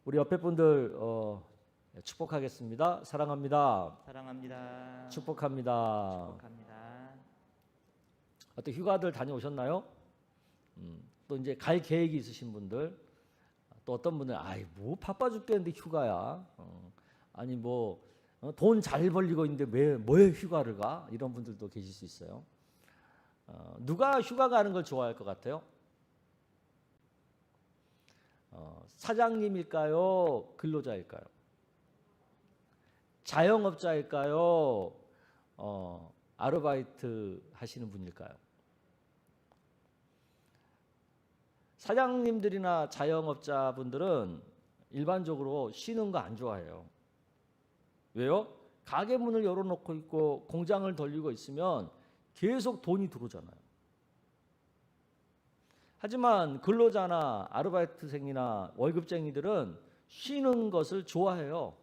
우리 옆에 분들 축복하겠습니다. 사랑합니다. 사랑합니다. 축복합니다. 축복합니다. 어때 휴가들 다녀오셨나요? 또 이제 갈 계획이 있으신 분들, 또 어떤 분들 아이 뭐 바빠 죽겠는데 휴가야. 아니 뭐 돈 잘 벌리고 있는데 왜 뭐에 휴가를 가? 이런 분들도 계실 수 있어요. 누가 휴가 가는 걸 좋아할 것 같아요? 사장님일까요? 근로자일까요? 자영업자일까요? 아르바이트 하시는 분일까요? 사장님들이나 자영업자분들은 일반적으로 쉬는 거 안 좋아해요. 왜요? 가게 문을 열어놓고 있고 공장을 돌리고 있으면 계속 돈이 들어오잖아요. 하지만 근로자나 아르바이트생이나 월급쟁이들은 쉬는 것을 좋아해요.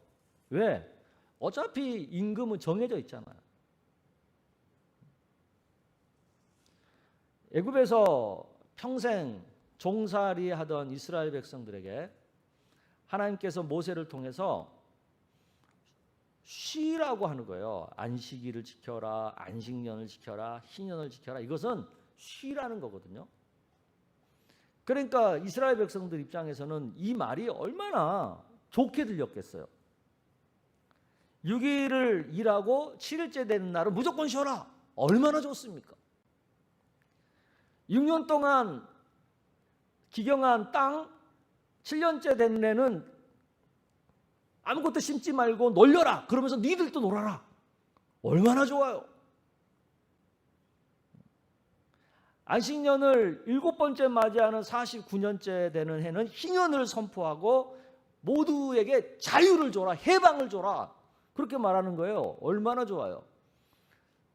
왜? 어차피 임금은 정해져 있잖아요. 애굽에서 평생 종살이 하던 이스라엘 백성들에게 하나님께서 모세를 통해서 쉬라고 하는 거예요. 안식일을 지켜라, 안식년을 지켜라, 희년을 지켜라. 이것은 쉬라는 거거든요. 그러니까 이스라엘 백성들 입장에서는 이 말이 얼마나 좋게 들렸겠어요. 6일을 일하고 7일째 되는 날은 무조건 쉬어라. 얼마나 좋습니까? 6년 동안 기경한 땅 7년째 된 애는 아무것도 심지 말고 놀려라. 그러면서 니들도 놀아라. 얼마나 좋아요. 안식년을 7번째 맞이하는 49년째 되는 해는 희년을 선포하고 모두에게 자유를 줘라. 해방을 줘라. 그렇게 말하는 거예요. 얼마나 좋아요.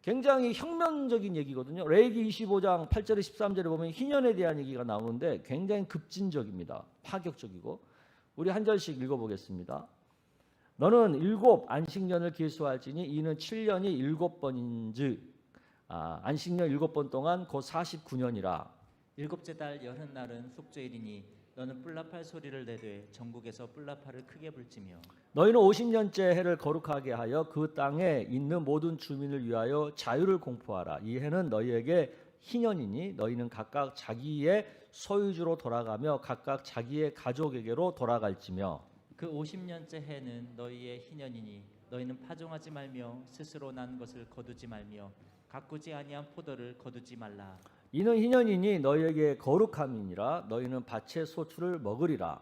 굉장히 혁명적인 얘기거든요. 레위기 25장 8절에 13절에 보면 희년에 대한 얘기가 나오는데 굉장히 급진적입니다. 파격적이고. 우리 한 절씩 읽어보겠습니다. 너는 7 안식년을 계수할지니 이는 7년이 7번인즉 안식년 7번 동안 곧 49년이라. 7째 달 여흔날은 속죄일이니 너는 뿔라팔 소리를 내되 전국에서 뿔라팔을 크게 불지며 너희는 50년째 해를 거룩하게 하여 그 땅에 있는 모든 주민을 위하여 자유를 공포하라. 이 해는 너희에게 희년이니 너희는 각각 자기의 소유주로 돌아가며 각각 자기의 가족에게로 돌아갈지며 그 50년째 해는 너희의 희년이니 너희는 파종하지 말며 스스로 난 것을 거두지 말며 가꾸지 아니한 포도를 거두지 말라. 이는 희년이니 너희에게 거룩함이니라. 너희는 밭의 소출을 먹으리라.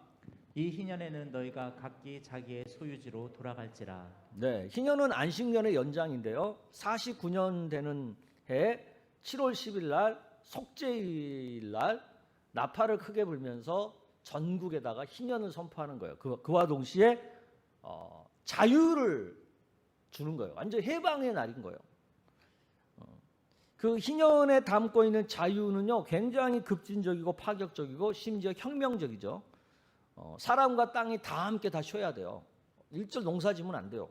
이 희년에는 너희가 각기 자기의 소유지로 돌아갈지라. 네, 희년은 안식년의 연장인데요. 49년 되는 해 7월 10일 날 속죄일 날 나팔을 크게 불면서 전국에다가 희년을 선포하는 거예요. 그와 동시에 자유를 주는 거예요. 완전 해방의 날인 거예요. 그 희년에 담고 있는 자유는요, 굉장히 급진적이고 파격적이고 심지어 혁명적이죠. 사람과 땅이 다 함께 다 쉬어야 돼요. 일절 농사지면 안 돼요.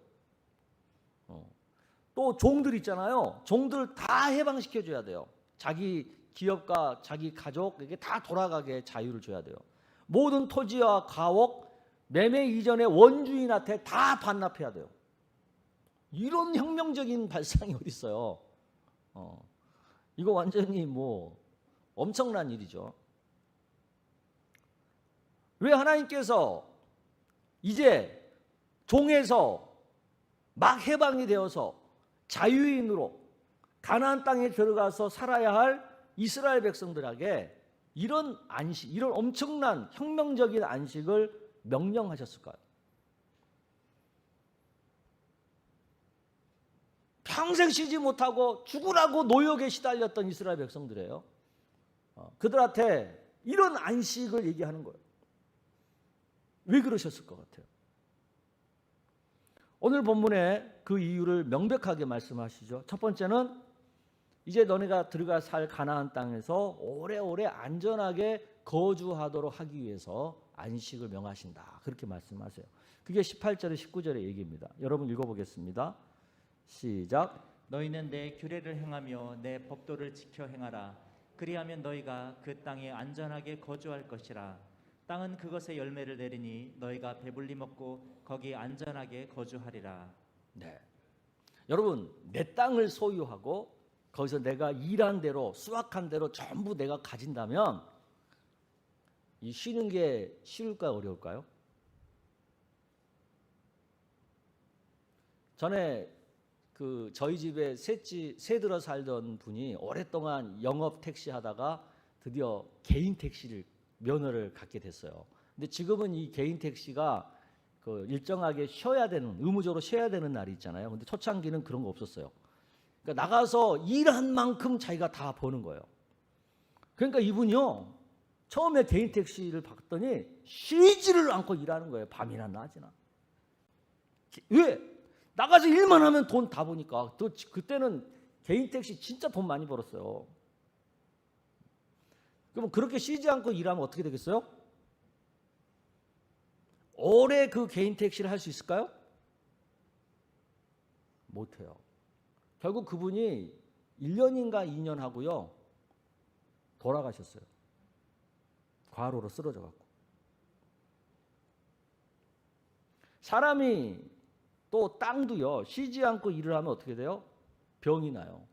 또 종들 있잖아요. 종들 다 해방시켜줘야 돼요. 자기 기업과 자기 가족에게 다 돌아가게 자유를 줘야 돼요. 모든 토지와 가옥, 매매 이전의 원주인한테 다 반납해야 돼요. 이런 혁명적인 발상이 어디 있어요? 이거 완전히 뭐 엄청난 일이죠. 왜 하나님께서 이제 종에서 막 해방이 되어서 자유인으로 가나안 땅에 들어가서 살아야 할 이스라엘 백성들에게 이런 안식, 이런 엄청난 혁명적인 안식을 명령하셨을까요? 평생 쉬지 못하고 죽으라고 노역에 시달렸던 이스라엘 백성들이에요. 그들한테 이런 안식을 얘기하는 거예요. 왜 그러셨을 것 같아요? 오늘 본문에 그 이유를 명백하게 말씀하시죠. 첫 번째는 이제 너네가 들어가 살 가나안 땅에서 오래오래 안전하게 거주하도록 하기 위해서 안식을 명하신다. 그렇게 말씀하세요. 그게 18절에 19절의 얘기입니다. 여러분 읽어보겠습니다. 시작. 너희는 내 규례를 행하며 내 법도를 지켜 행하라. 그리하면 너희가 그 땅에 안전하게 거주할 것이라. 땅은 그것의 열매를 내리니 너희가 배불리 먹고 거기 안전하게 거주하리라. 네. 여러분, 내 땅을 소유하고 거기서 내가 일한 대로 수확한 대로 전부 내가 가진다면 이 쉬는 게 쉬울까요, 어려울까요? 전에 저희 집에 새들어 살던 분이 오랫동안 영업 택시 하다가 드디어 개인 택시를 면허를 갖게 됐어요. 근데 지금은 이 개인 택시가 일정하게 쉬어야 되는, 의무적으로 쉬어야 되는 날이 있잖아요. 근데 초창기는 그런 거 없었어요. 그러니까 나가서 일한 만큼 자기가 다 버는 거예요. 그러니까 이분이요, 처음에 개인 택시를 받더니 쉬지를 않고 일하는 거예요. 밤이나 낮이나. 왜? 나가서 일만 하면 돈 다 버니까. 또 그때는 개인 택시 진짜 돈 많이 벌었어요. 그럼 그렇게 쉬지 않고 일하면 어떻게 되겠어요? 오래 그 개인 택시를 할 수 있을까요? 못해요. 결국 그분이 1년인가 2년 하고요, 돌아가셨어요. 과로로 쓰러져 갖고. 사람이 또 땅도요, 쉬지 않고 일을 하면 어떻게 돼요? 병이 나요.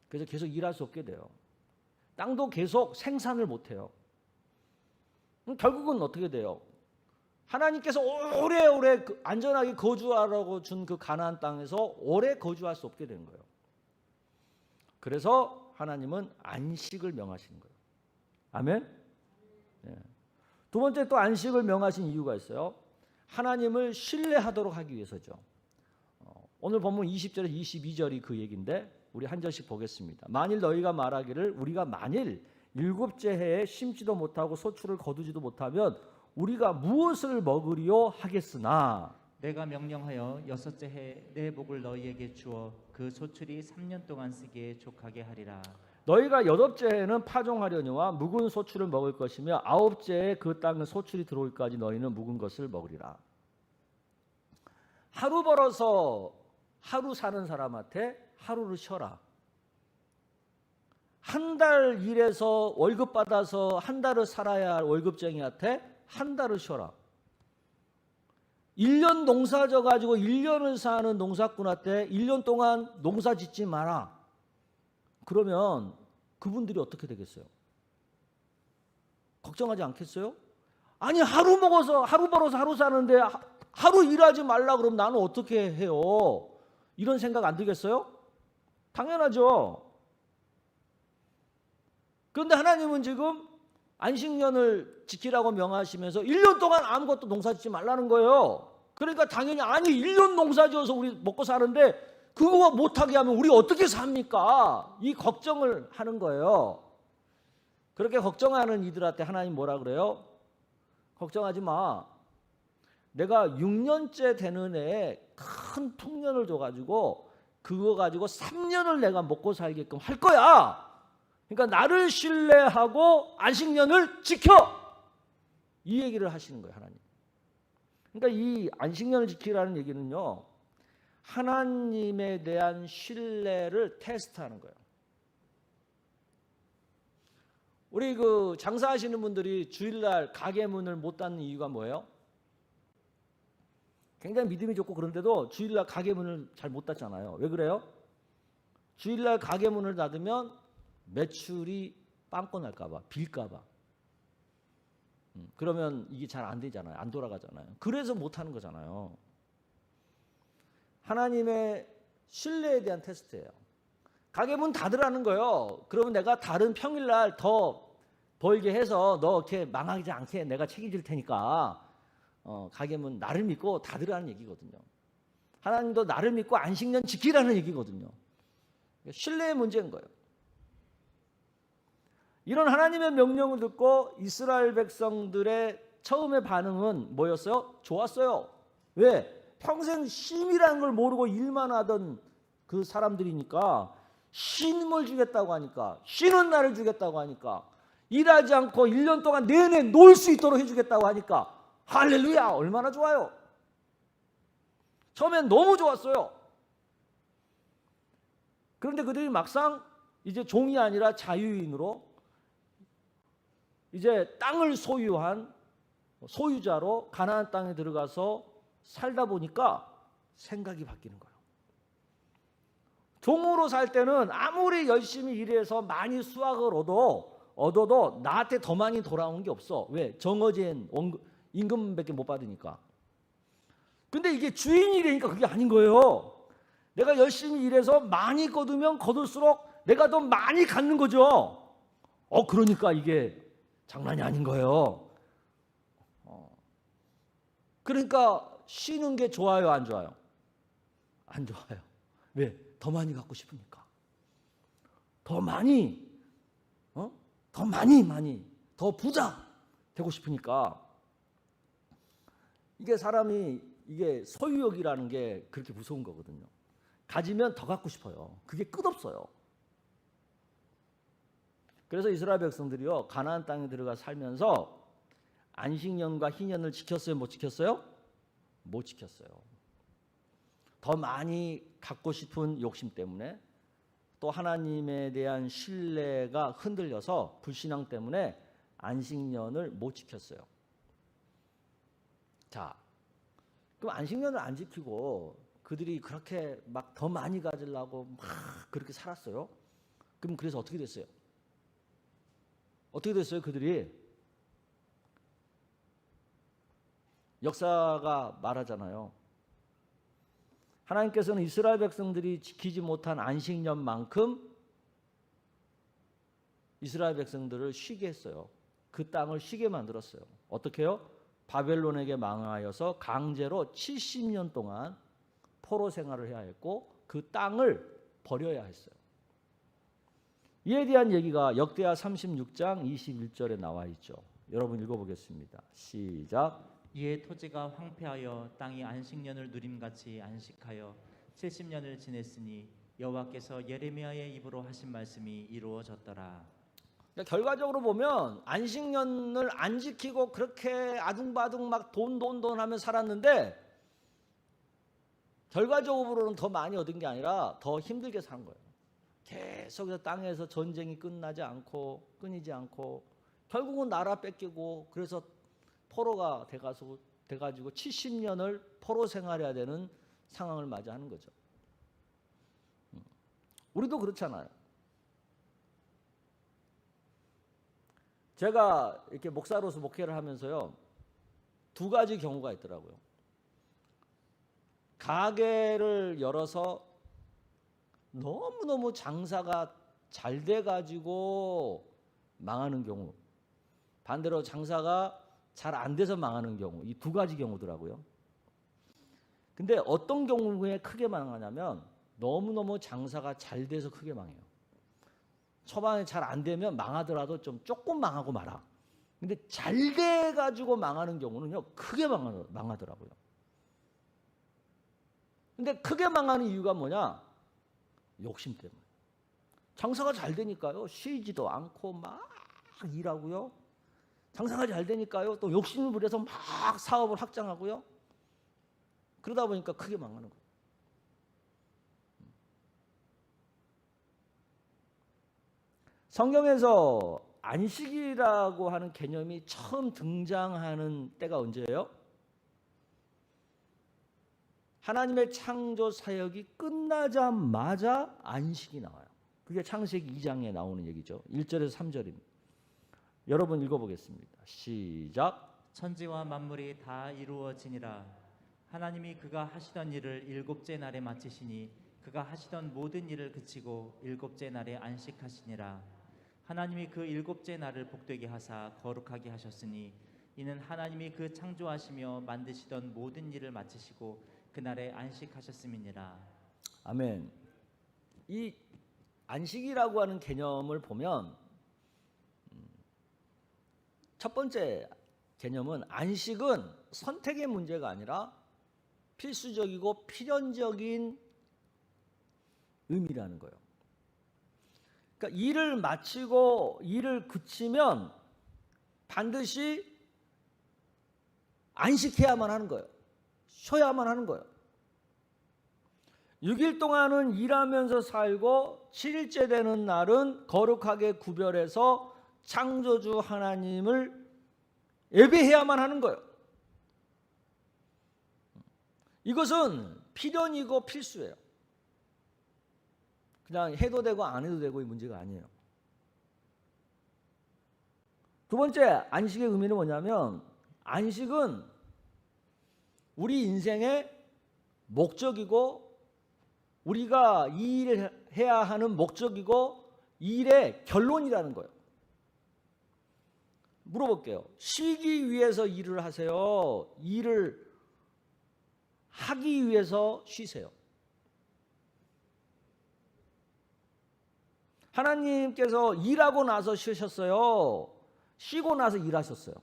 그래서 계속 일할 수 없게 돼요. 땅도 계속 생산을 못 해요. 결국은 어떻게 돼요? 하나님께서 오래오래 안전하게 거주하라고 준 그 가나안 땅에서 오래 거주할 수 없게 된 거예요. 그래서 하나님은 안식을 명하시는 거예요. 아멘? 네. 두 번째 또 안식을 명하신 이유가 있어요. 하나님을 신뢰하도록 하기 위해서죠. 오늘 본문 20절에서 22절이 그 얘기인데 우리 한 절씩 보겠습니다. 만일 너희가 말하기를 우리가 만일 7째 해에 심지도 못하고 소출을 거두지도 못하면 우리가 무엇을 먹으리요 하겠으나 내가 명령하여 6째 해 내 복을 너희에게 주어 그 소출이 3년 동안 쓰기에 족하게 하리라. 너희가 8째 해에는 파종하려니와 묵은 소출을 먹을 것이며 9째 해에 그 땅에 소출이 들어올까지 너희는 묵은 것을 먹으리라. 하루 벌어서 하루 사는 사람한테 하루를 쉬어라. 한 달 일해서 월급 받아서 한 달을 살아야 할 월급쟁이한테 한 달을 쉬어라. 1년 농사 져가지고 1년을 사는 농사꾼한테 1년 동안 농사 짓지 마라. 그러면 그분들이 어떻게 되겠어요? 걱정하지 않겠어요? 아니 하루 먹어서 하루 벌어서 하루 사는데 하루 일하지 말라 그러면 나는 어떻게 해요? 이런 생각 안 들겠어요? 당연하죠. 그런데 하나님은 지금 안식년을 지키라고 명하시면서 1년 동안 아무것도 농사짓지 말라는 거예요. 그러니까 당연히 아니 1년 농사지어서 우리 먹고 사는데 그거 못하게 하면 우리 어떻게 삽니까? 이 걱정을 하는 거예요. 그렇게 걱정하는 이들한테 하나님 뭐라 그래요? 걱정하지 마. 내가 6년째 되는 애에 큰 풍년을 줘가지고 그거 가지고 3년을 내가 먹고 살게끔 할 거야. 그러니까 나를 신뢰하고 안식년을 지켜. 이 얘기를 하시는 거예요, 하나님. 그러니까 이 안식년을 지키라는 얘기는요, 하나님에 대한 신뢰를 테스트하는 거예요. 우리 장사하시는 분들이 주일날 가게 문을 못 닫는 이유가 뭐예요? 굉장히 믿음이 좋고 그런데도 주일날 가게 문을 잘 못 닫잖아요. 왜 그래요? 주일날 가게 문을 닫으면 매출이 빵꾸 날까 봐, 빌까 봐. 그러면 이게 잘 안 되잖아요. 안 돌아가잖아요. 그래서 못 하는 거잖아요. 하나님의 신뢰에 대한 테스트예요. 가게 문 닫으라는 거예요. 그러면 내가 다른 평일날 더 벌게 해서 너 이렇게 망하지 않게 내가 책임질 테니까 가게 문 나를 믿고 닫으라는 얘기거든요. 하나님도 나를 믿고 안식년 지키라는 얘기거든요. 신뢰의 문제인 거예요. 이런 하나님의 명령을 듣고 이스라엘 백성들의 처음의 반응은 뭐였어요? 좋았어요. 왜? 평생 쉼이라는 걸 모르고 일만 하던 그 사람들이니까 쉼을 주겠다고 하니까, 쉬는 날을 주겠다고 하니까, 일하지 않고 1년 동안 내내 놀 수 있도록 해주겠다고 하니까 할렐루야, 얼마나 좋아요. 처음엔 너무 좋았어요. 그런데 그들이 막상 이제 종이 아니라 자유인으로 이제 땅을 소유한 소유자로 가나안 땅에 들어가서 살다 보니까 생각이 바뀌는 거예요. 종으로 살 때는 아무리 열심히 일해서 많이 수확을 얻어도 나한테 더 많이 돌아오는 게 없어. 왜? 정해진 임금밖에 못 받으니까. 근데 이게 주인이 되니까 그게 아닌 거예요. 내가 열심히 일해서 많이 거두면 거둘수록 내가 더 많이 갖는 거죠. 그러니까 이게 장난이 아닌 거예요. 그러니까 쉬는 게 좋아요, 안 좋아요? 안 좋아요. 왜? 더 많이 갖고 싶으니까. 더 많이, 더 부자 되고 싶으니까. 이게 사람이, 이게 소유욕이라는 게 그렇게 무서운 거거든요. 가지면 더 갖고 싶어요. 그게 끝없어요. 그래서 이스라엘 백성들이요, 가나안 땅에 들어가 살면서 안식년과 희년을 지켰어요, 못 지켰어요? 못 지켰어요. 더 많이 갖고 싶은 욕심 때문에, 또 하나님에 대한 신뢰가 흔들려서 불신앙 때문에 안식년을 못 지켰어요. 자, 그럼 안식년을 안 지키고 그들이 그렇게 막 더 많이 가지려고 막 그렇게 살았어요. 그럼 그래서 어떻게 됐어요? 어떻게 됐어요? 그들이 역사가 말하잖아요. 하나님께서는 이스라엘 백성들이 지키지 못한 안식년만큼 이스라엘 백성들을 쉬게 했어요. 그 땅을 쉬게 만들었어요. 어떻게 해요? 바벨론에게 망하여서 강제로 70년 동안 포로 생활을 해야 했고 그 땅을 버려야 했어요. 이에 대한 얘기가 역대하 36장 21절에 나와 있죠. 여러분 읽어보겠습니다. 시작. 이에 토지가 황폐하여 땅이 안식년을 누림같이 안식하여 70년을 지냈으니 여호와께서 예레미야의 입으로 하신 말씀이 이루어졌더라. 그러니까 결과적으로 보면 안식년을 안 지키고 그렇게 아둥바둥 막 돈 하며 살았는데 결과적으로는 더 많이 얻은 게 아니라 더 힘들게 산 거예요. 계속해서 땅에서 전쟁이 끊이지 않고 결국은 나라 뺏기고 그래서 포로가 돼가지고 70년을 포로 생활해야 되는 상황을 맞이하는 거죠. 우리도 그렇잖아요. 제가 이렇게 목사로서 목회를 하면서요, 두 가지 경우가 있더라고요. 가게를 열어서 너무너무 장사가 잘 돼가지고 망하는 경우, 반대로 장사가 잘 안 돼서 망하는 경우, 이 두 가지 경우더라고요. 근데 어떤 경우에 크게 망하냐면 너무너무 장사가 잘 돼서 크게 망해요. 초반에 잘 안 되면 망하더라도 좀 조금 망하고 말아. 근데 잘 돼가지고 망하는 경우는요, 크게 망하더라고요. 근데 크게 망하는 이유가 뭐냐? 욕심 때문에. 장사가 잘 되니까요, 쉬지도 않고 막 일하고요. 장사가 잘 되니까요, 또 욕심을 부려서 막 사업을 확장하고요. 그러다 보니까 크게 망하는 거예요. 성경에서 안식이라고 하는 개념이 처음 등장하는 때가 언제예요? 하나님의 창조 사역이 끝나자마자 안식이 나와요. 그게 창세기 2장에 나오는 얘기죠. 1절에서 3절입니다. 여러분 읽어보겠습니다. 시작. 천지와 만물이 다 이루어지니라. 하나님이 그가 하시던 일을 일곱째 날에 마치시니 그가 하시던 모든 일을 그치고 일곱째 날에 안식하시니라. 하나님이 그 일곱째 날을 복되게 하사 거룩하게 하셨으니 이는 하나님이 그 창조하시며 만드시던 모든 일을 마치시고 그날에 안식하셨음이니라. 아멘. 이 안식이라고 하는 개념을 보면 첫 번째 개념은 안식은 선택의 문제가 아니라 필수적이고 필연적인 의미라는 거예요. 그러니까 일을 마치고 일을 그치면 반드시 안식해야만 하는 거예요. 쉬어야만 하는 거예요. 6일 동안은 일하면서 살고 7일째 되는 날은 거룩하게 구별해서 창조주 하나님을 예배해야만 하는 거예요. 이것은 필연이고 필수예요. 그냥 해도 되고 안 해도 되고의 문제가 아니에요. 두 번째, 안식의 의미는 뭐냐면 안식은 우리 인생의 목적이고 우리가 이 일을 해야 하는 목적이고 이 일의 결론이라는 거예요. 물어볼게요. 쉬기 위해서 일을 하세요? 일을 하기 위해서 쉬세요? 하나님께서 일하고 나서 쉬셨어요? 쉬고 나서 일하셨어요?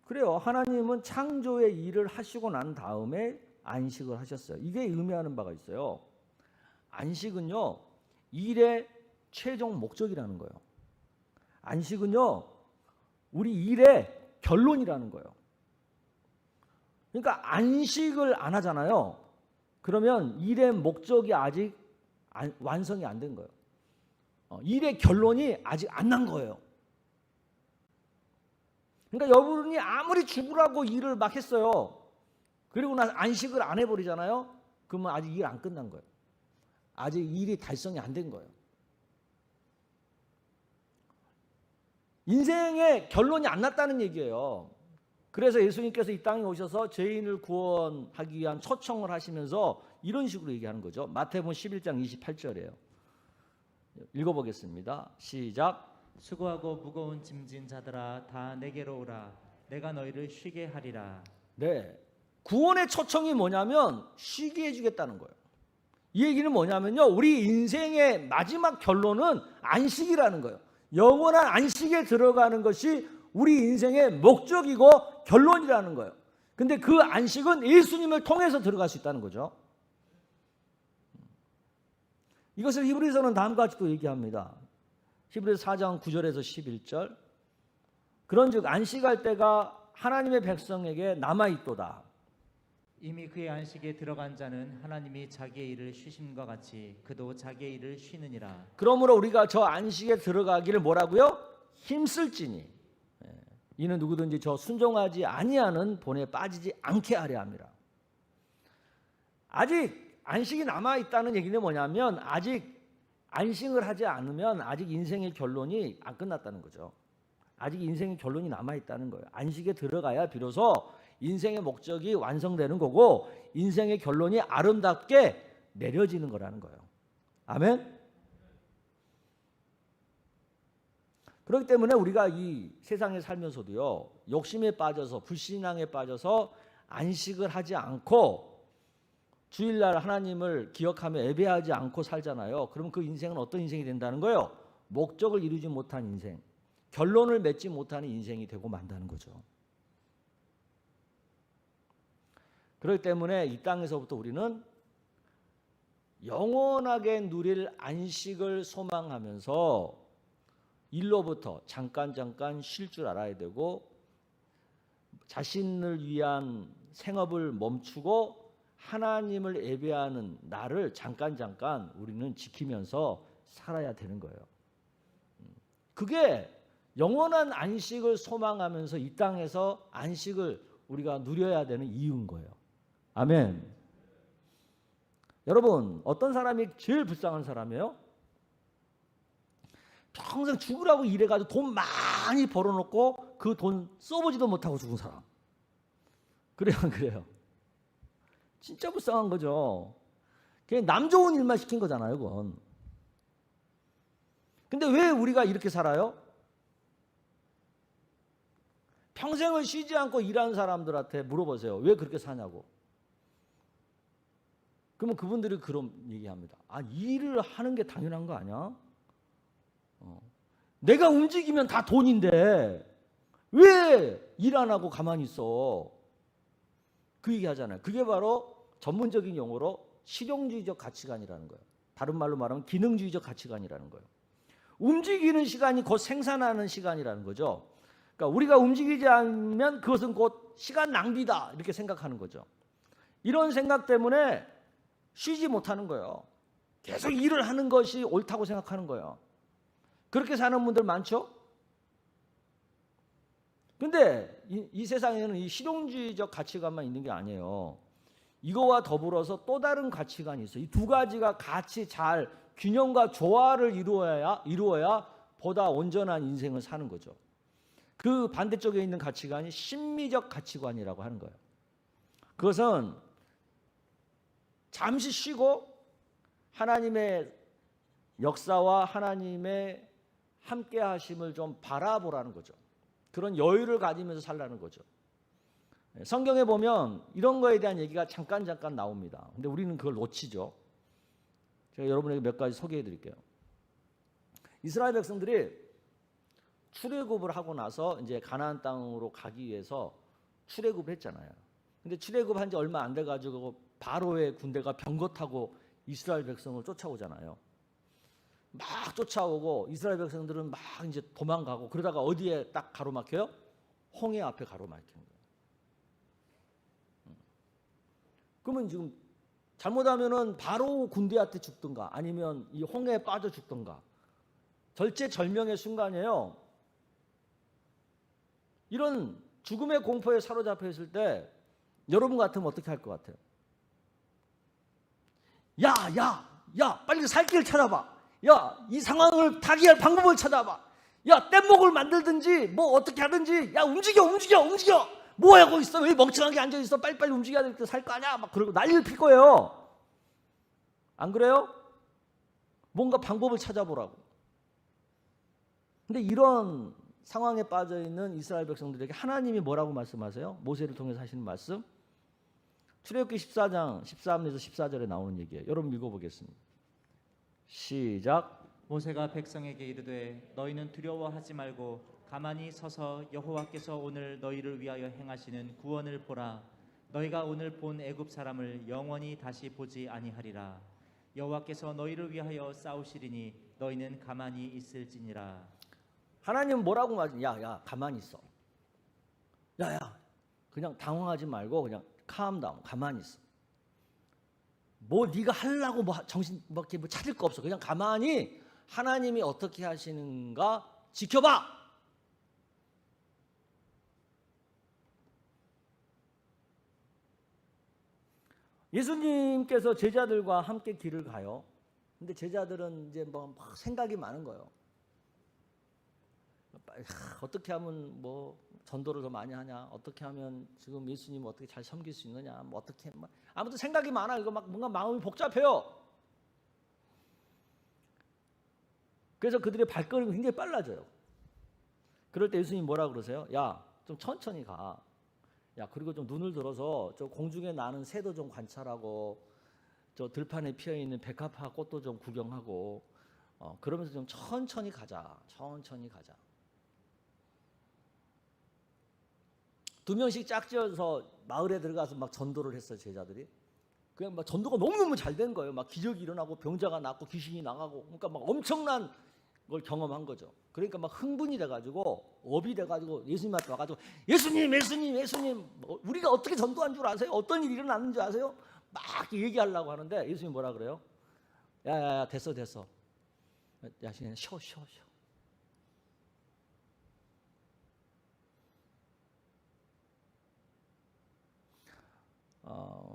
그래요. 하나님은 창조의 일을 하시고 난 다음에 안식을 하셨어요. 이게 의미하는 바가 있어요. 안식은요, 일의 최종 목적이라는 거예요. 안식은요, 우리 일의 결론이라는 거예요. 그러니까 안식을 안 하잖아요. 그러면 일의 목적이 아직 완성이 안 된 거예요. 일의 결론이 아직 안 난 거예요. 그러니까 여러분이 아무리 죽으라고 일을 막 했어요. 그리고 나서 안식을 안 해버리잖아요. 그러면 아직 일 안 끝난 거예요. 아직 일이 달성이 안 된 거예요. 인생의 결론이 안 났다는 얘기예요. 그래서 예수님께서 이 땅에 오셔서 죄인을 구원하기 위한 초청을 하시면서 이런 식으로 얘기하는 거죠. 마태복음 11장 28절이에요. 읽어보겠습니다. 시작. 수고하고 무거운 짐진 자들아 다 내게로 오라. 내가 너희를 쉬게 하리라. 네, 구원의 초청이 뭐냐면 쉬게 해주겠다는 거예요. 이 얘기는 뭐냐면요, 우리 인생의 마지막 결론은 안식이라는 거예요. 영원한 안식에 들어가는 것이 우리 인생의 목적이고 결론이라는 거예요. 근데 그 안식은 예수님을 통해서 들어갈 수 있다는 거죠. 이것을 히브리서는 다음과 같이 또 얘기합니다. 히브리서 4장 9절에서 11절. 그런즉 안식할 때가 하나님의 백성에게 남아있도다. 이미 그의 안식에 들어간 자는 하나님이 자기의 일을 쉬심과 같이 그도 자기의 일을 쉬느니라. 그러므로 우리가 저 안식에 들어가기를 뭐라고요? 힘쓸지니 이는 누구든지 저 순종하지 아니하는 본에 빠지지 않게 하려 함이라. 아직 안식이 남아있다는 얘기는 뭐냐면 아직 안식을 하지 않으면 아직 인생의 결론이 안 끝났다는 거죠. 아직 인생의 결론이 남아있다는 거예요. 안식에 들어가야 비로소 인생의 목적이 완성되는 거고 인생의 결론이 아름답게 내려지는 거라는 거예요. 아멘? 그렇기 때문에 우리가 이 세상에 살면서도요, 욕심에 빠져서 불신앙에 빠져서 안식을 하지 않고 주일날 하나님을 기억하며 예배하지 않고 살잖아요. 그럼 그 인생은 어떤 인생이 된다는 거예요? 목적을 이루지 못한 인생, 결론을 맺지 못하는 인생이 되고 만다는 거죠. 그렇기 때문에 이 땅에서부터 우리는 영원하게 누릴 안식을 소망하면서 일로부터 잠깐 쉴 줄 알아야 되고 자신을 위한 생업을 멈추고 하나님을 예배하는 날을 잠깐 우리는 지키면서 살아야 되는 거예요. 그게 영원한 안식을 소망하면서 이 땅에서 안식을 우리가 누려야 되는 이유인 거예요. 아멘. 여러분, 어떤 사람이 제일 불쌍한 사람이에요? 평생 죽으라고 일해가지고 돈 많이 벌어놓고 그 돈 써보지도 못하고 죽은 사람. 그래요, 안 그래요? 진짜 불쌍한 거죠. 그냥 남 좋은 일만 시킨 거잖아요, 그건. 근데 왜 우리가 이렇게 살아요? 평생을 쉬지 않고 일하는 사람들한테 물어보세요. 왜 그렇게 사냐고. 그러면 그분들이 그런 얘기합니다. 아, 일을 하는 게 당연한 거 아니야? 내가 움직이면 다 돈인데 왜 일 안 하고 가만히 있어? 그 얘기 하잖아요. 그게 바로 전문적인 용어로 실용주의적 가치관이라는 거예요. 다른 말로 말하면 기능주의적 가치관이라는 거예요. 움직이는 시간이 곧 생산하는 시간이라는 거죠. 그러니까 우리가 움직이지 않으면 그것은 곧 시간 낭비다 이렇게 생각하는 거죠. 이런 생각 때문에 쉬지 못하는 거예요. 계속 일을 하는 것이 옳다고 생각하는 거예요. 그렇게 사는 분들 많죠? 근데 이 세상에는 이 실용주의적 가치관만 있는 게 아니에요. 이거와 더불어서 또 다른 가치관이 있어요. 이 두 가지가 같이 잘 균형과 조화를 이루어야 보다 온전한 인생을 사는 거죠. 그 반대쪽에 있는 가치관이 심미적 가치관이라고 하는 거예요. 그것은 잠시 쉬고 하나님의 역사와 하나님의 함께 하심을 좀 바라보라는 거죠. 그런 여유를 가지면서 살라는 거죠. 성경에 보면 이런 거에 대한 얘기가 잠깐 나옵니다. 근데 우리는 그걸 놓치죠. 제가 여러분에게 몇 가지 소개해 드릴게요. 이스라엘 백성들이 출애굽을 하고 나서 이제 가나안 땅으로 가기 위해서 출애굽을 했잖아요. 근데 출애굽한 지 얼마 안 돼 가지고 바로의 군대가 병거 타고 이스라엘 백성을 쫓아오잖아요. 막 쫓아오고 이스라엘 백성들은 막 이제 도망가고 그러다가 어디에 딱 가로막혀요? 홍해 앞에 가로막힌 거예요. 그러면 지금 잘못하면은 바로 군대한테 죽든가 아니면 이 홍해에 빠져 죽든가 절체절명의 순간이에요. 이런 죽음의 공포에 사로잡혀 있을 때 여러분 같으면 어떻게 할 것 같아요? 야, 빨리 살 길을 찾아봐. 야, 이 상황을 타개할 방법을 찾아봐. 야, 뗏목을 만들든지 뭐 어떻게 하든지 야, 움직여. 뭐 하고 있어? 왜 멍청하게 앉아 있어? 빨리빨리 움직여야 될 때 살 거 아니야? 막 그러고 난리를 필 거예요. 안 그래요? 뭔가 방법을 찾아보라고. 근데 이런 상황에 빠져 있는 이스라엘 백성들에게 하나님이 뭐라고 말씀하세요? 모세를 통해서 하시는 말씀. 출애굽기 14장 13에서 14절에 나오는 얘기예요. 여러분 읽어보겠습니다. 시작. 모세가 백성에게 이르되 너희는 두려워하지 말고 가만히 서서 여호와께서 오늘 너희를 위하여 행하시는 구원을 보라. 너희가 오늘 본 애굽 사람을 영원히 다시 보지 아니하리라. 여호와께서 너희를 위하여 싸우시리니 너희는 가만히 있을지니라. 하나님은 뭐라고 말하지? 야, 가만히 있어. 야, 그냥 당황하지 말고 그냥 calm-down, 가만히 있어. 뭐 네가 하려고 뭐 정신 뭐 찾을 거 없어. 그냥 가만히 하나님이 어떻게 하시는가 지켜봐. 예수님께서 제자들과 함께 길을 가요. 근데 제자들은 이제 뭐 막 생각이 많은 거예요. 어떻게 하면 뭐 전도를 더 많이 하냐? 어떻게 하면 지금 예수님 어떻게 잘 섬길 수 있느냐? 뭐 어떻게 아무튼 생각이 많아. 이거 막 뭔가 마음이 복잡해요. 그래서 그들의 발걸음이 굉장히 빨라져요. 그럴 때 예수님 뭐라 그러세요? 야, 좀 천천히 가. 야, 그리고 좀 눈을 들어서 저 공중에 나는 새도 좀 관찰하고 저 들판에 피어 있는 백합화 꽃도 좀 구경하고 그러면서 좀 천천히 가자. 두 명씩 짝지어서 마을에 들어가서 막 전도를 했어요. 제자들이. 그냥 막 전도가 너무너무 잘 된 거예요. 막 기적이 일어나고 병자가 낫고 귀신이 나가고 그러니까 막 엄청난 걸 경험한 거죠. 그러니까 막 흥분이 돼가지고 업이 돼가지고 예수님한테 와가지고 예수님 우리가 어떻게 전도한 줄 아세요? 어떤 일이 일어났는지 아세요? 막 얘기하려고 하는데 예수님 뭐라 그래요? 야 됐어. 야 그냥 쉬어.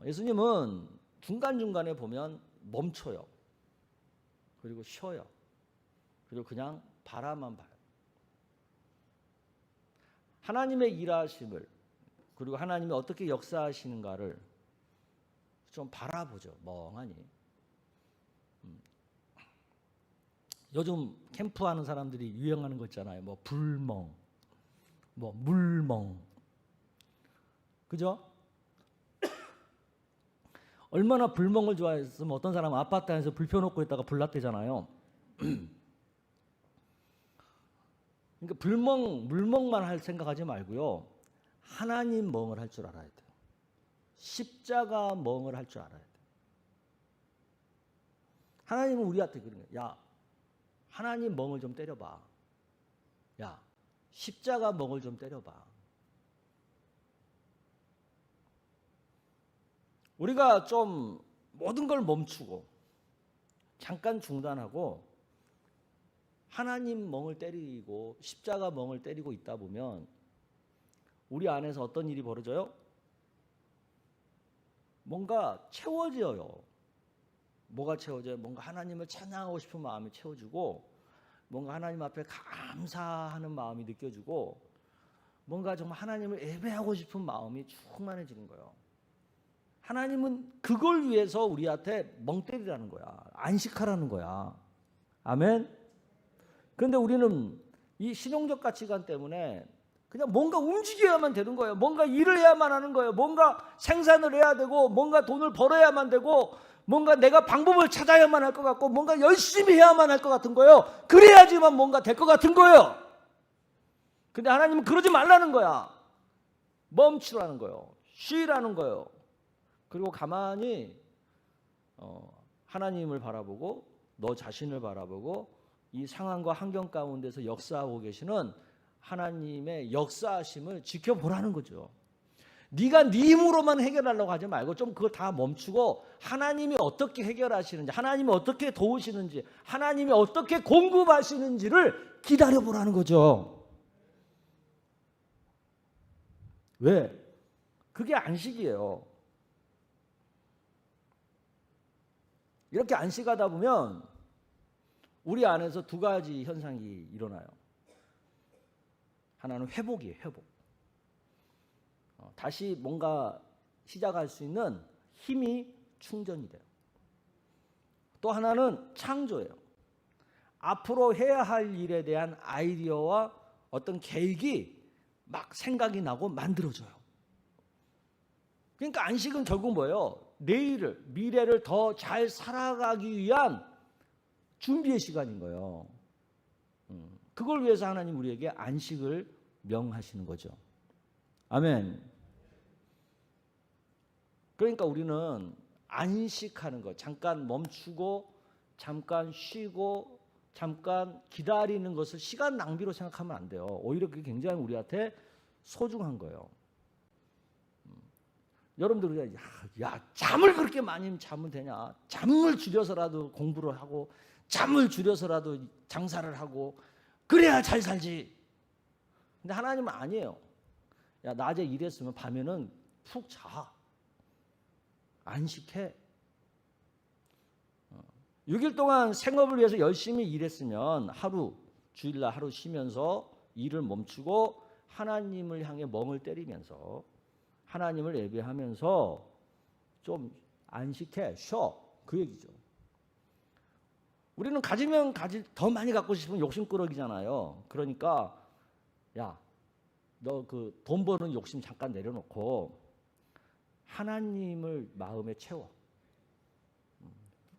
예수님은 중간중간에 보면 멈춰요. 그리고 쉬어요. 그리고 그냥 바라만 봐요. 하나님의 일하심을 그리고 하나님이 어떻게 역사하시는가를 좀 바라보죠. 멍하니. 요즘 캠프하는 사람들이 유행하는 거 있잖아요. 뭐 불멍, 뭐 물멍. 그죠? 얼마나 불멍을 좋아했으면 어떤 사람은 아파트 안에서 불 펴놓고 있다가 불났대잖아요. 그러니까 물멍만 할 생각하지 말고요. 하나님 멍을 할 줄 알아야 돼요. 십자가 멍을 할 줄 알아야 돼요. 하나님은 우리한테 그런 거예요. 야, 하나님 멍을 좀 때려봐. 야, 십자가 멍을 좀 때려봐. 우리가 좀 모든 걸 멈추고 잠깐 중단하고 하나님 멍을 때리고 십자가 멍을 때리고 있다 보면 우리 안에서 어떤 일이 벌어져요? 뭔가 채워져요. 뭐가 채워져요? 뭔가 하나님을 찬양하고 싶은 마음이 채워지고, 뭔가 하나님 앞에 감사하는 마음이 느껴지고, 뭔가 정말 하나님을 예배하고 싶은 마음이 충만해지는 거예요. 하나님은 그걸 위해서 우리한테 멍 때리라는 거야. 안식하라는 거야. 아멘. 그런데 우리는 이 신용적 가치관 때문에 그냥 뭔가 움직여야만 되는 거예요. 뭔가 일을 해야만 하는 거예요. 뭔가 생산을 해야 되고, 뭔가 돈을 벌어야만 되고, 뭔가 내가 방법을 찾아야만 할 것 같고, 뭔가 열심히 해야만 할 것 같은 거예요. 그래야지만 뭔가 될 것 같은 거예요. 근데 하나님은 그러지 말라는 거야. 멈추라는 거예요. 쉬라는 거예요. 그리고 가만히 하나님을 바라보고 너 자신을 바라보고 이 상황과 환경 가운데서 역사하고 계시는 하나님의 역사하심을 지켜보라는 거죠. 네가 네 힘으로만 해결하려고 하지 말고 좀 그거 다 멈추고 하나님이 어떻게 해결하시는지, 하나님이 어떻게 도우시는지, 하나님이 어떻게 공급하시는지를 기다려보라는 거죠. 왜? 그게 안식이에요. 이렇게 안식하다 보면 우리 안에서 두 가지 현상이 일어나요. 하나는 회복이에요. 회복. 다시 뭔가 시작할 수 있는 힘이 충전이 돼요. 또 하나는 창조예요. 앞으로 해야 할 일에 대한 아이디어와 어떤 계획이 막 생각이 나고 만들어져요. 그러니까 안식은 결국 뭐예요? 내일을, 미래를 더 잘 살아가기 위한 준비의 시간인 거예요. 그걸 위해서 하나님 우리에게 안식을 명하시는 거죠. 아멘. 그러니까 우리는 안식하는 것, 잠깐 멈추고 잠깐 쉬고 잠깐 기다리는 것을 시간 낭비로 생각하면 안 돼요. 오히려 그게 굉장히 우리한테 소중한 거예요. 여러분들, 야, 잠을 그렇게 많이 자면 되냐? 잠을 줄여서라도 공부를 하고 잠을 줄여서라도 장사를 하고 그래야 잘 살지. 근데 하나님은 아니에요. 야, 낮에 일했으면 밤에는 푹 자. 안식해. 6일 동안 생업을 위해서 열심히 일했으면 하루, 주일날 하루 쉬면서 일을 멈추고 하나님을 향해 멍을 때리면서 하나님을 예배하면서 좀 안식해, 쉬어. 그 얘기죠. 우리는 가지면 더 많이 갖고 싶으면 욕심꾸러기잖아요. 그러니까 야, 너 그 돈 버는 욕심 잠깐 내려놓고 하나님을 마음에 채워.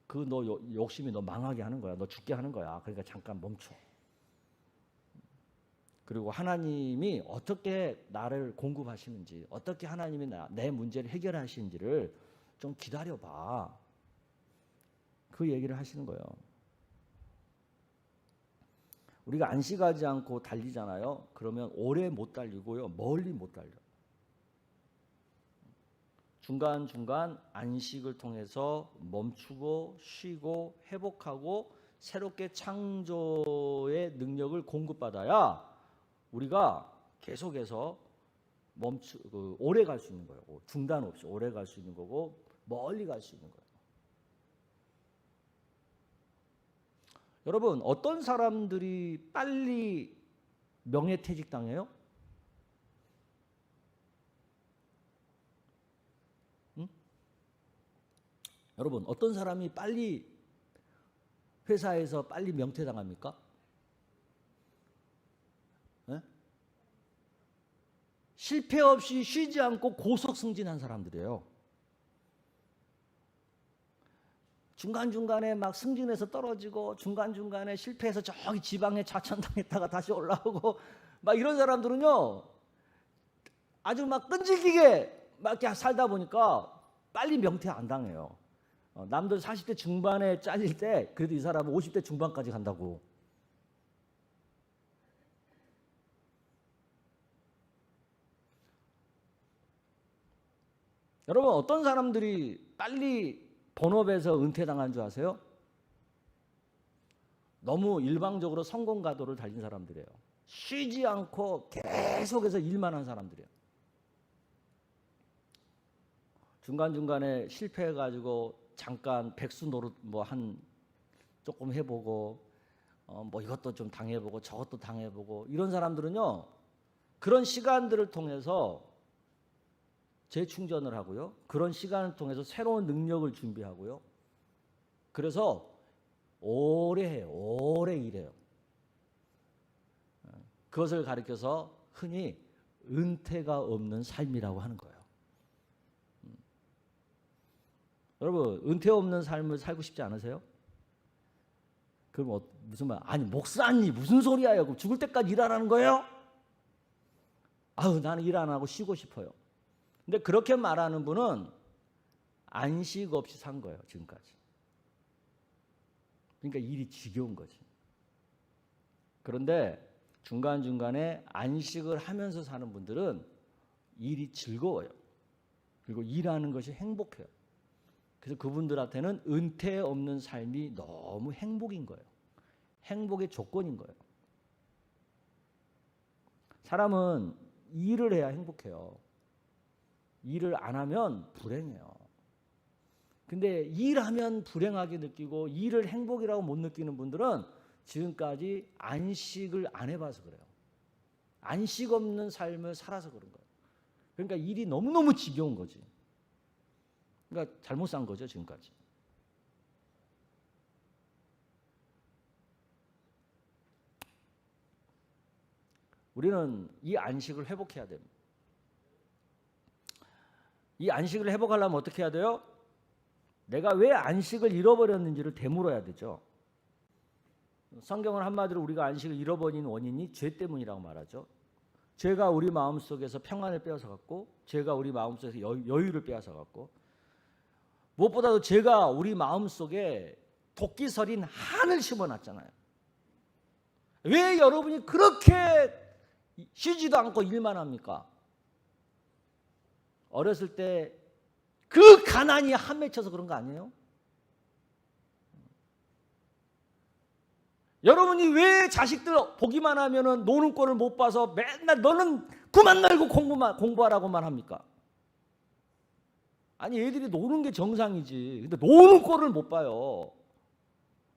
그 너 욕심이 너 망하게 하는 거야. 너 죽게 하는 거야. 그러니까 잠깐 멈춰. 그리고 하나님이 어떻게 나를 공급하시는지, 어떻게 하나님이 내 문제를 해결하시는지를 좀 기다려봐. 그 얘기를 하시는 거예요. 우리가 안식하지 않고 달리잖아요. 그러면 오래 못 달리고요. 멀리 못 달려. 중간중간 안식을 통해서 멈추고 쉬고 회복하고 새롭게 창조의 능력을 공급받아야 우리가 계속해서 오래 갈 수 있는 거예요. 중단 없이 오래 갈 수 있는 거고 멀리 갈 수 있는 거예요. 여러분, 어떤 사람들이 빨리 명예퇴직 당해요? 여러분, 어떤 사람이 빨리 회사에서 빨리 명퇴당합니까? 네? 실패 없이 쉬지 않고 고속 승진한 사람들이에요. 중간중간에 막 승진해서 떨어지고 중간중간에 실패해서 저기 지방에 좌천당했다가 다시 올라오고 막 이런 사람들은요, 아주 막 끈질기게 막 이렇게 살다 보니까 빨리 명퇴 안 당해요. 남들 40대 중반에 잘릴 때 그래도 이 사람은 50대 중반까지 간다고. 여러분, 어떤 사람들이 빨리 본업에서 은퇴당한 줄 아세요? 너무 일방적으로 성공가도를 달린 사람들이에요. 쉬지 않고 계속해서 일만 한 사람들이에요. 중간중간에 실패해가지고 잠깐 백수 노릇 조금 해보고 이것도 좀 당해보고 저것도 당해보고 이런 사람들은요, 그런 시간들을 통해서 재충전을 하고요, 그런 시간을 통해서 새로운 능력을 준비하고요, 그래서 오래 해요. 오래 일해요. 그것을 가리켜서 흔히 은퇴가 없는 삶이라고 하는 거예요. 여러분, 은퇴 없는 삶을 살고 싶지 않으세요? 그럼 무슨 말? 아니, 목사님 무슨 소리야요? 그럼 죽을 때까지 일하라는 거예요? 아유, 나는 일 안 하고 쉬고 싶어요. 근데 그렇게 말하는 분은 안식 없이 산 거예요, 지금까지. 그러니까 일이 지겨운 거지. 그런데 중간중간에 안식을 하면서 사는 분들은 일이 즐거워요. 그리고 일하는 것이 행복해요. 그래서 그분들한테는 은퇴 없는 삶이 너무 행복인 거예요. 행복의 조건인 거예요. 사람은 일을 해야 행복해요. 일을 안 하면 불행해요. 근데 일하면 불행하게 느끼고 일을 행복이라고 못 느끼는 분들은 지금까지 안식을 안 해봐서 그래요. 안식 없는 삶을 살아서 그런 거예요. 그러니까 일이 너무너무 지겨운 거지. 그러니까 잘못 산 거죠, 지금까지. 우리는 이 안식을 회복해야 됩니다. 이 안식을 회복하려면 어떻게 해야 돼요? 내가 왜 안식을 잃어버렸는지를 되물어야 되죠. 성경은 한마디로 우리가 안식을 잃어버린 원인이 죄 때문이라고 말하죠. 죄가 우리 마음속에서 평안을 빼앗아갔고, 죄가 우리 마음속에서 여유를 빼앗아갔고, 무엇보다도 죄가 우리 마음속에 도끼서린 한을 심어놨잖아요. 왜 여러분이 그렇게 쉬지도 않고 일만 합니까? 어렸을 때 그 가난이 한 맺혀서 그런 거 아니에요? 여러분이 왜 자식들 보기만 하면은 노는 꼴을 못 봐서 맨날 너는 그만 놀고 공부하라고만 합니까? 아니, 애들이 노는 게 정상이지. 근데 노는 꼴을 못 봐요.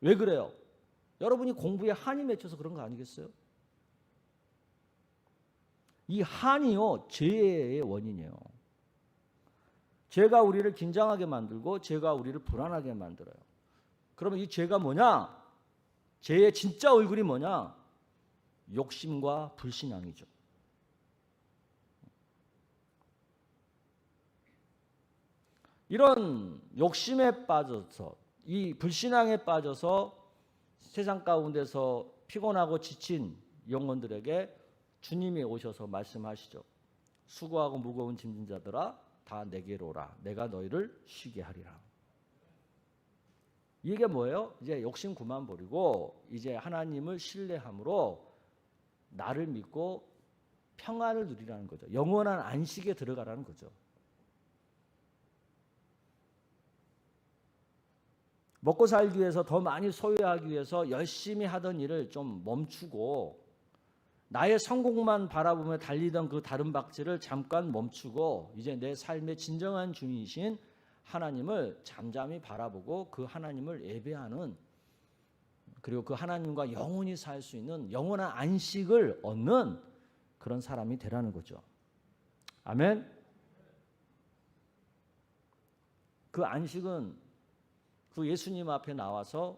왜 그래요? 여러분이 공부에 한이 맺혀서 그런 거 아니겠어요? 이 한이요, 죄의 원인이에요. 죄가 우리를 긴장하게 만들고 죄가 우리를 불안하게 만들어요. 그러면 이 죄가 뭐냐? 죄의 진짜 얼굴이 뭐냐? 욕심과 불신앙이죠. 이런 욕심에 빠져서, 이 불신앙에 빠져서 세상 가운데서 피곤하고 지친 영혼들에게 주님이 오셔서 말씀하시죠. 수고하고 무거운 짐진 자들아 다 내게로 오라. 내가 너희를 쉬게 하리라. 이게 뭐예요? 이제 욕심 그만 버리고 이제 하나님을 신뢰함으로 나를 믿고 평안을 누리라는 거죠. 영원한 안식에 들어가라는 거죠. 먹고 살기 위해서 더 많이 소유하기 위해서 열심히 하던 일을 좀 멈추고 나의 성공만 바라보며 달리던 그 다른 박질을 잠깐 멈추고 이제 내 삶의 진정한 주인이신 하나님을 잠잠히 바라보고 그 하나님을 예배하는, 그리고 그 하나님과 영원히 살 수 있는 영원한 안식을 얻는 그런 사람이 되라는 거죠. 아멘. 그 안식은 그 예수님 앞에 나와서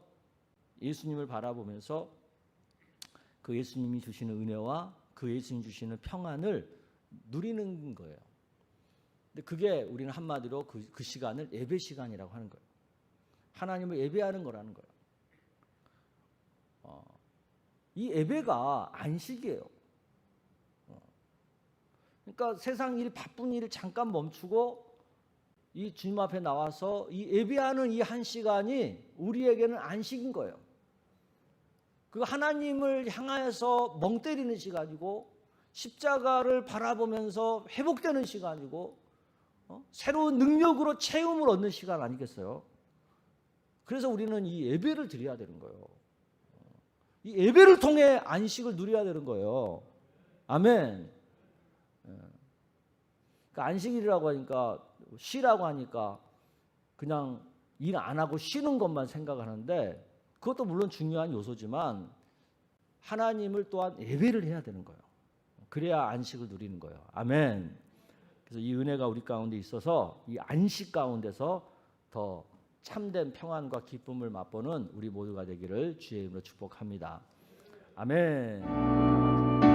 예수님을 바라보면서 그 예수님이 주시는 은혜와 그 예수님이 주시는 평안을 누리는 거예요. 근데 그게 우리는 한마디로 그 시간을 예배 시간이라고 하는 거예요. 하나님을 예배하는 거라는 거예요. 이 예배가 안식이에요. 그러니까 세상 일, 바쁜 일을 잠깐 멈추고 이 주님 앞에 나와서 이 예배하는 이 한 시간이 우리에게는 안식인 거예요. 그 하나님을 향하여서 멍 때리는 시간이고 십자가를 바라보면서 회복되는 시간이고 새로운 능력으로 체험을 얻는 시간 아니겠어요? 그래서 우리는 이 예배를 드려야 되는 거예요. 이 예배를 통해 안식을 누려야 되는 거예요. 아멘. 그러니까 안식일이라고 하니까 쉬라고 하니까 그냥 일 안 하고 쉬는 것만 생각하는데 그것도 물론 중요한 요소지만 하나님을 또한 예배를 해야 되는 거예요. 그래야 안식을 누리는 거예요. 아멘. 그래서 이 은혜가 우리 가운데 있어서 이 안식 가운데서 더 참된 평안과 기쁨을 맛보는 우리 모두가 되기를 주의 이름으로 축복합니다. 아멘.